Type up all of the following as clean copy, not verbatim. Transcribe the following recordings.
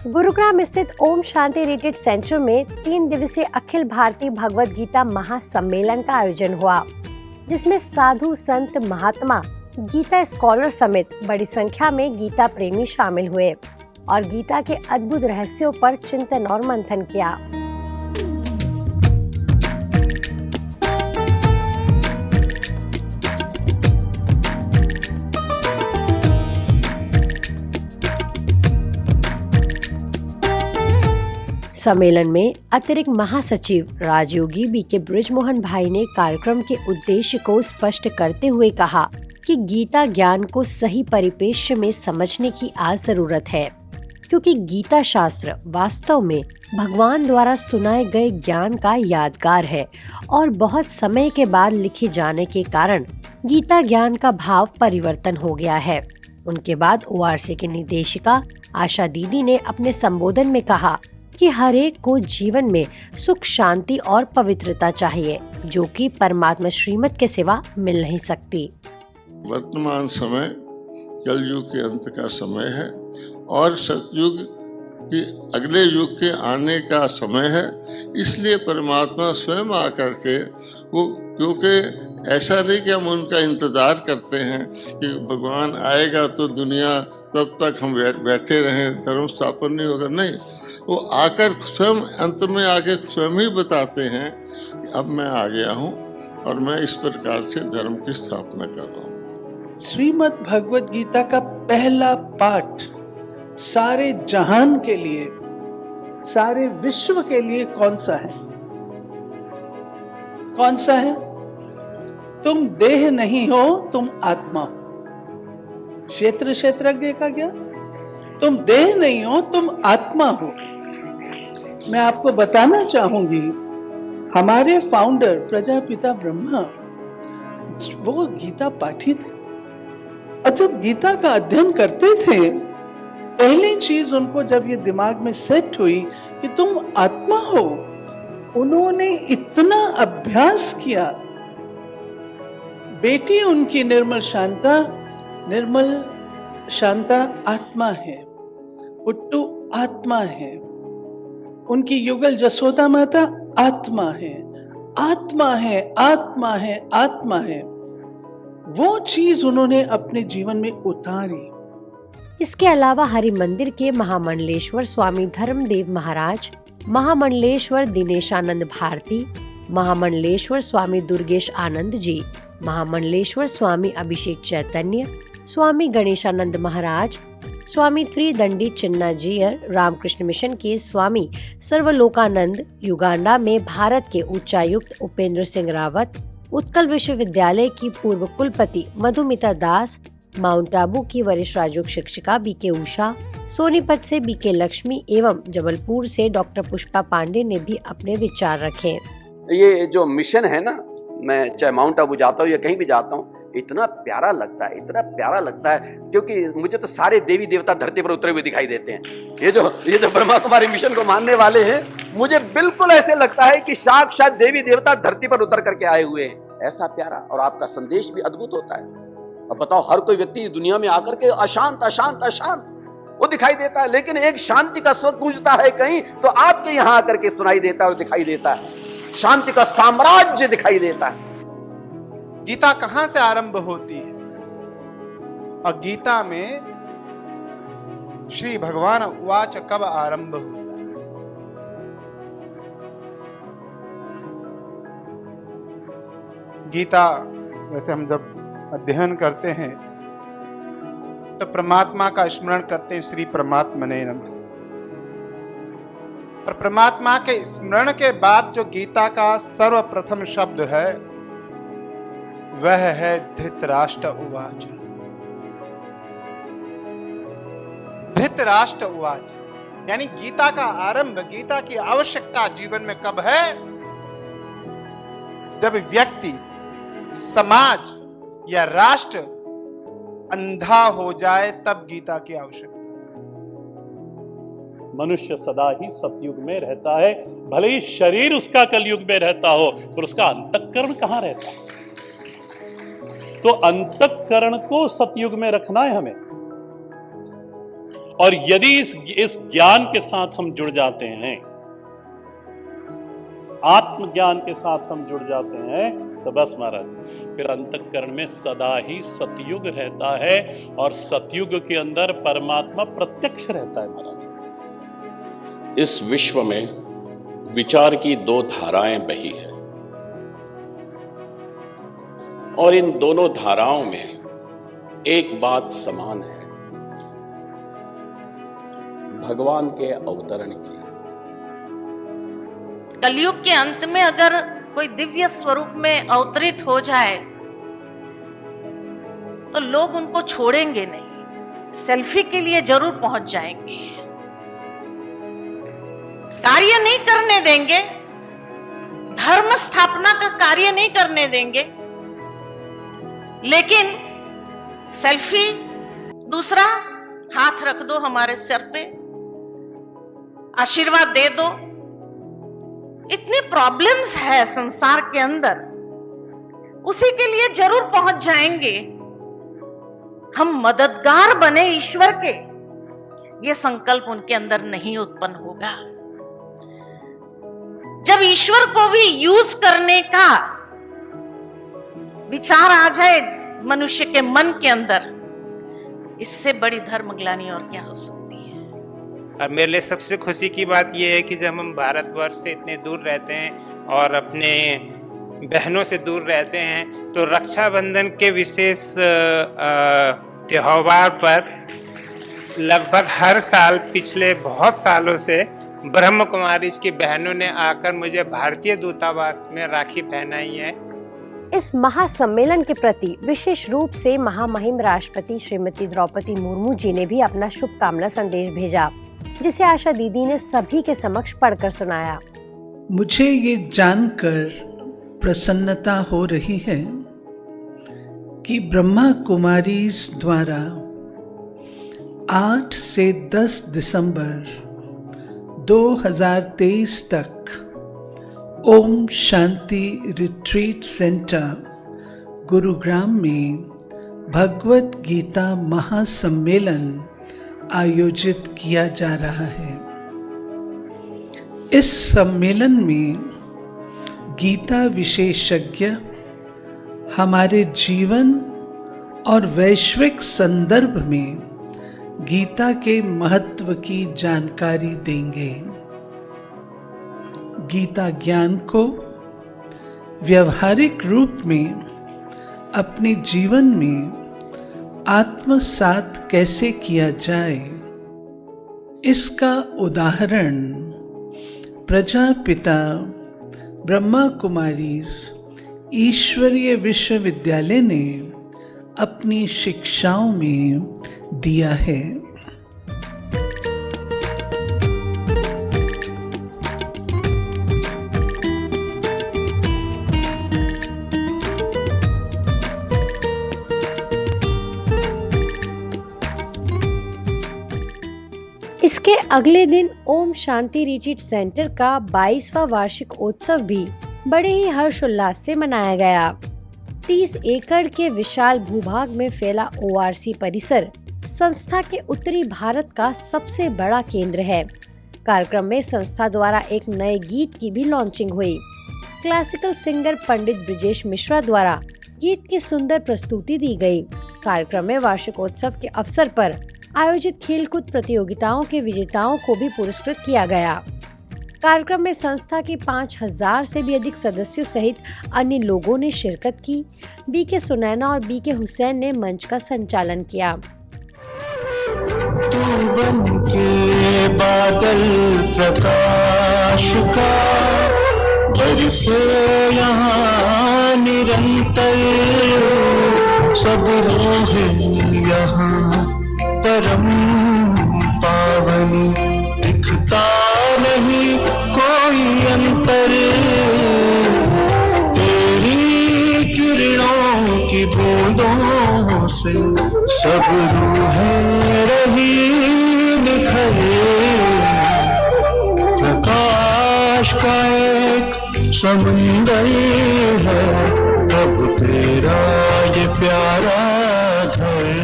गुरुग्राम स्थित Om Shanti retreat centre में 3 दिवसीय अखिल भारतीय भगवत गीता महासम्मेलन का आयोजन हुआ, जिसमें साधु संत महात्मा गीता स्कॉलर समेत बड़ी संख्या में गीता प्रेमी शामिल हुए और गीता के अद्भुत रहस्यों पर चिंतन और मंथन किया। सम्मेलन में अतिरिक्त महासचिव राजयोगी बीके बृजमोहन भाई ने कार्यक्रम के उद्देश्य को स्पष्ट करते हुए कहा कि गीता ज्ञान को सही परिप्रेक्ष्य में समझने की आज जरूरत है, क्योंकि गीता शास्त्र वास्तव में भगवान द्वारा सुनाए गए ज्ञान का यादगार है और बहुत समय के बाद लिखे जाने के कारण गीता ज्ञान का भाव परिवर्तन हो गया है। उनके बाद ओआरसी की निदेशिका आशा दीदी ने अपने संबोधन में कहा कि हर एक को जीवन में सुख, शांति और पवित्रता चाहिए, जो कि परमात्मा श्रीमत के सिवा मिल नहीं सकती। वर्तमान समय कलयुग के अंत का समय है और सतयुग के अगले युग के आने का समय है। इसलिए परमात्मा स्वयं आकर के वो, क्योंकि ऐसा नहीं कि हम उनका इंतजार करते हैं कि भगवान आएगा तो दुनिया तब तक हम बैठे रहें, धर्म स्थापन नहीं होगा, नहीं, वो आकर स्वयं अंत में आके स्वयं ही बताते हैं कि अब मैं आ गया हूँ और मैं इस प्रकार से धर्म की स्थापना कर रहा हूँ। श्रीमद् भगवत गीता का पहला पाठ सारे जहान के लिए, सारे विश्व के लिए कौन सा है? कौन सा है? तुम देह नहीं हो, तुम आत्मा हो। क्षेत्रज्ञ का ज्ञान, तुम देह नहीं हो, तुम आत्मा हो। मैं आपको बताना चाहूंगी, हमारे फाउंडर प्रजापिता ब्रह्मा वो गीता पाठी थे और जब गीता का अध्ययन करते थे, पहली चीज उनको जब ये दिमाग में सेट हुई कि तुम आत्मा हो, उन्होंने इतना अभ्यास किया। बेटी उनकी निर्मल शांता आत्मा है, पुट्टू आत्मा है, उनकी युगल जसोदा माता आत्मा है, आत्मा है, आत्मा है, आत्मा है। वो चीज उन्होंने अपने जीवन में उतारी। इसके अलावा हरि मंदिर के महामंडलेश्वर स्वामी धर्मदेव महाराज, महामंडलेश्वर दिनेशानंद भारती, महामंडलेश्वर स्वामी दुर्गेश आनंद जी, महामंडलेश्वर स्वामी अभिषेक चैतन्य, स्वामी गणेशानंद महाराज, स्वामी त्रिदंडी चिन्ना जीयर, रामकृष्ण मिशन के स्वामी सर्वलोकानंद, युगांडा में भारत के उच्चायुक्त उपेंद्र सिंह रावत, उत्कल विश्वविद्यालय की पूर्व कुलपति मधुमिता दास, माउंट आबू की वरिष्ठ राजयोग शिक्षिका बीके उषा, सोनीपत से बीके लक्ष्मी एवं जबलपुर से डॉक्टर पुष्पा पांडे ने भी अपने विचार रखे। ये जो मिशन है ना, मैं चाहे माउंट आबू जाता हूँ या कहीं भी जाता हूँ, इतना प्यारा लगता है, इतना प्यारा लगता है, क्योंकि मुझे तो सारे देवी देवता धरती पर उतरे हुए दिखाई देते हैं। ये जो ब्रह्मा कुमारी मिशन को मानने वाले हैं, मुझे बिल्कुल ऐसे लगता है कि साक्षात देवी देवता धरती पर उतर करके आए हुए हैं। ऐसा प्यारा, और आपका संदेश भी अद्भुत होता है। अब बताओ, हर कोई व्यक्ति दुनिया में आकर के अशांत अशांत अशांत वो दिखाई देता है, लेकिन एक शांति का स्वर गूंजता है कहीं, तो आपके यहाँ आकर के सुनाई देता है और दिखाई देता है। शांति का साम्राज्य दिखाई देता है। गीता कहां से आरंभ होती है? और गीता में श्री भगवान उवाच कब आरंभ होता है? गीता वैसे हम जब अध्ययन करते हैं तो परमात्मा का स्मरण करते हैं, श्री परमात्मने नमः। और परमात्मा के स्मरण के बाद जो गीता का सर्वप्रथम शब्द है वह है धृतराष्ट्र उवाच। धृतराष्ट्र उवाच यानी गीता का आरंभ, गीता की आवश्यकता जीवन में कब है? जब व्यक्ति, समाज या राष्ट्र अंधा हो जाए, तब गीता की आवश्यकता। मनुष्य सदा ही सतयुग में रहता है, भले ही शरीर उसका कलयुग में रहता हो, पर उसका अंतःकरण कहां रहता है? तो अंतःकरण को सतयुग में रखना है हमें। और यदि इस ज्ञान के साथ हम जुड़ जाते हैं, आत्मज्ञान के साथ हम जुड़ जाते हैं, तो बस महाराज फिर अंतःकरण में सदा ही सतयुग रहता है और सतयुग के अंदर परमात्मा प्रत्यक्ष रहता है महाराज। इस विश्व में विचार की दो धाराएं बही है और इन दोनों धाराओं में एक बात समान है, भगवान के अवतरण की। कलयुग के अंत में अगर कोई दिव्य स्वरूप में अवतरित हो जाए तो लोग उनको छोड़ेंगे नहीं, सेल्फी के लिए जरूर पहुंच जाएंगे, कार्य नहीं करने देंगे, धर्म स्थापना का कार्य नहीं करने देंगे, लेकिन सेल्फी, दूसरा हाथ रख दो हमारे सिर पे, आशीर्वाद दे दो। इतनी प्रॉब्लम्स है संसार के अंदर, उसी के लिए जरूर पहुंच जाएंगे। हम मददगार बने ईश्वर के, ये संकल्प उनके अंदर नहीं उत्पन्न होगा। जब ईश्वर को भी यूज करने का विचार आ जाए मनुष्य के मन के अंदर, इससे बड़ी धर्मग्लानि और क्या हो सकती है। और मेरे लिए सबसे खुशी की बात यह है कि जब हम भारतवर्ष से इतने दूर रहते हैं और अपने बहनों से दूर रहते हैं, तो रक्षाबंधन के विशेष त्योहार पर लगभग हर साल पिछले बहुत सालों से ब्रह्म कुमारी की बहनों ने आकर मुझे भारतीय दूतावास में राखी पहनाई है। इस महासम्मेलन के प्रति विशेष रूप से महामहिम राष्ट्रपति श्रीमती द्रौपदी मुर्मू जी ने भी अपना शुभकामना संदेश भेजा, जिसे आशा दीदी ने सभी के समक्ष पढ़कर सुनाया। मुझे ये जानकर प्रसन्नता हो रही है कि ब्रह्मा कुमारीज द्वारा 8 से 10 दिसंबर 2023 तक ओम शांति रिट्रीट सेंटर गुरुग्राम में भगवत गीता महासम्मेलन आयोजित किया जा रहा है। इस सम्मेलन में गीता विशेषज्ञ हमारे जीवन और वैश्विक संदर्भ में गीता के महत्व की जानकारी देंगे। गीता ज्ञान को व्यावहारिक रूप में अपने जीवन में आत्मसात कैसे किया जाए, इसका उदाहरण प्रजापिता ब्रह्मा कुमारीज ईश्वरीय विश्वविद्यालय ने अपनी शिक्षाओं में दिया है। इसके अगले दिन ओम शांति रिट्रीट सेंटर का 22वां वार्षिक उत्सव भी बड़े ही हर्षोल्लास से मनाया गया। 30 एकड़ के विशाल भूभाग में फैला ORC परिसर संस्था के उत्तरी भारत का सबसे बड़ा केंद्र है। कार्यक्रम में संस्था द्वारा एक नए गीत की भी लॉन्चिंग हुई। क्लासिकल सिंगर पंडित ब्रिजेश मिश्रा द्वारा गीत की सुंदर प्रस्तुति दी गई। कार्यक्रम में वार्षिकोत्सव के अवसर पर आयोजित खेलकूद प्रतियोगिताओं के विजेताओं को भी पुरस्कृत किया गया। कार्यक्रम में संस्था के 5000 से भी अधिक सदस्यों सहित अन्य लोगों ने शिरकत की। BK सुनैना और BK हुसैन ने मंच का संचालन किया। तू बन के बादल प्रकाश का बरसे यहाँ निरंतर, सब रूहें यहाँ परम पावनी, दिखता नहीं कोई अंतर, तेरी किरणों की बूंदों से सब रूहें रही निखर, प्रकाश का एक समुंदर है तब तेरा ये प्यारा घर।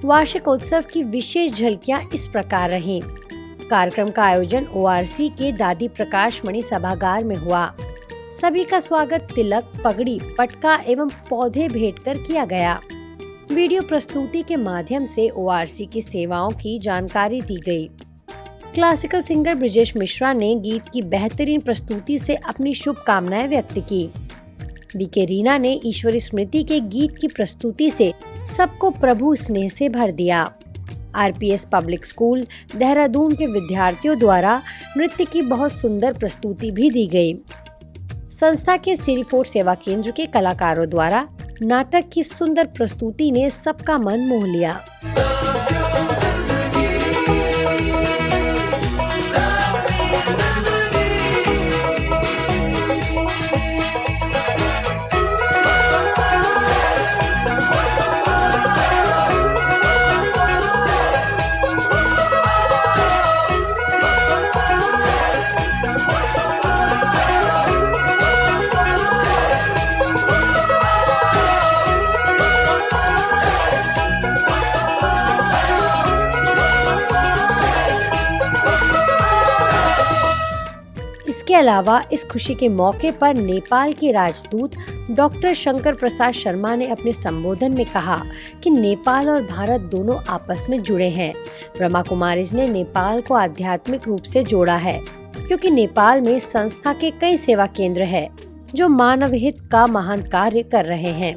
वार्षिक उत्सव की विशेष झलकियां इस प्रकार रहीं। कार्यक्रम का आयोजन ORC के दादी प्रकाश मणि सभागार में हुआ। सभी का स्वागत तिलक, पगड़ी, पटका एवं पौधे भेंट कर किया गया। वीडियो प्रस्तुति के माध्यम से ORC की सेवाओं की जानकारी दी गई। क्लासिकल सिंगर ब्रिजेश मिश्रा ने गीत की बेहतरीन प्रस्तुति से अपनी शुभकामनाएं व्यक्त की। बीके रीना ने ईश्वरी स्मृति के गीत की प्रस्तुति से सबको प्रभु स्नेह से भर दिया। RPS पब्लिक स्कूल देहरादून के विद्यार्थियों द्वारा नृत्य की बहुत सुंदर प्रस्तुति भी दी गई। संस्था के सिरीफोर्ट सेवा केंद्र के कलाकारों द्वारा नाटक की सुंदर प्रस्तुति ने सबका मन मोह लिया। इसके अलावा इस खुशी के मौके पर नेपाल के राजदूत डॉक्टर शंकर प्रसाद शर्मा ने अपने संबोधन में कहा कि नेपाल और भारत दोनों आपस में जुड़े हैं। ब्रह्मा कुमारीज ने नेपाल को आध्यात्मिक रूप से जोड़ा है, क्योंकि नेपाल में संस्था के कई सेवा केंद्र हैं जो मानव हित का महान कार्य कर रहे हैं।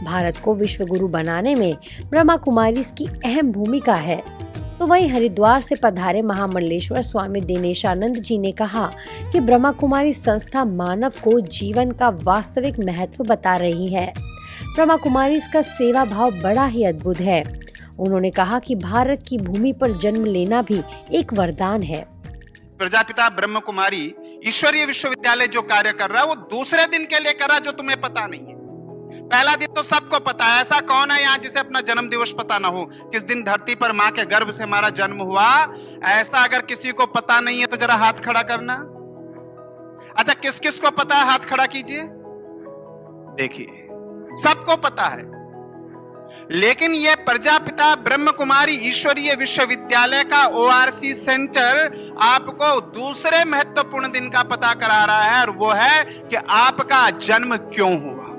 भारत को विश्व गुरु बनाने में ब्रह्मा कुमारीज की अहम भूमिका है। तो वहीं हरिद्वार से पधारे महामंडलेश्वर स्वामी दिनेशानंद जी ने कहा कि ब्रह्मा कुमारी संस्था मानव को जीवन का वास्तविक महत्व बता रही है। ब्रह्मा कुमारी का सेवा भाव बड़ा ही अद्भुत है। उन्होंने कहा कि भारत की भूमि पर जन्म लेना भी एक वरदान है। प्रजापिता ब्रह्म कुमारी ईश्वरीय विश्वविद्यालय जो कार्य कर रहा है वो दूसरे दिन के लिए कर रहा है जो तुम्हें पता नहीं है। पहला दिन तो सबको पता है। ऐसा कौन है यहाँ जिसे अपना जन्म दिवस पता ना हो, किस दिन धरती पर माँ के गर्भ से हमारा जन्म हुआ। ऐसा अगर किसी को पता नहीं है तो जरा हाथ खड़ा करना। अच्छा, किस किस को पता है? हाथ खड़ा कीजिए। देखिए, सबको पता है। लेकिन ये प्रजापिता ब्रह्म कुमारी ईश्वरीय विश्वविद्यालय का ORC सेंटर आपको दूसरे महत्वपूर्ण दिन का पता करा रहा है, और वो है कि आपका जन्म क्यों हुआ।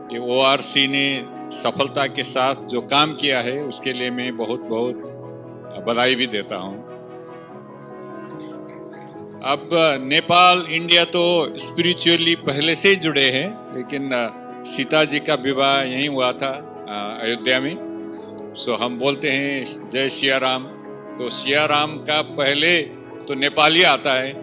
ये ORC ने सफलता के साथ जो काम किया है उसके लिए मैं बहुत बहुत बधाई भी देता हूं। अब नेपाल इंडिया तो स्पिरिचुअली पहले से ही जुड़े हैं, लेकिन सीता जी का विवाह यहीं हुआ था अयोध्या में। सो हम बोलते हैं जय सिया राम। तो सिया राम का पहले तो नेपाली आता है।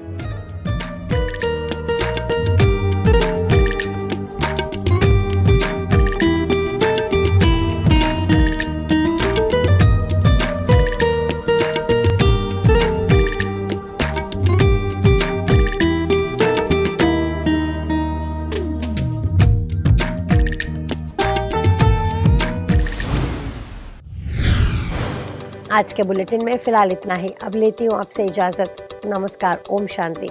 आज के बुलेटिन में फिलहाल इतना ही। अब लेती हूँ आपसे इजाजत। नमस्कार। ओम शांति।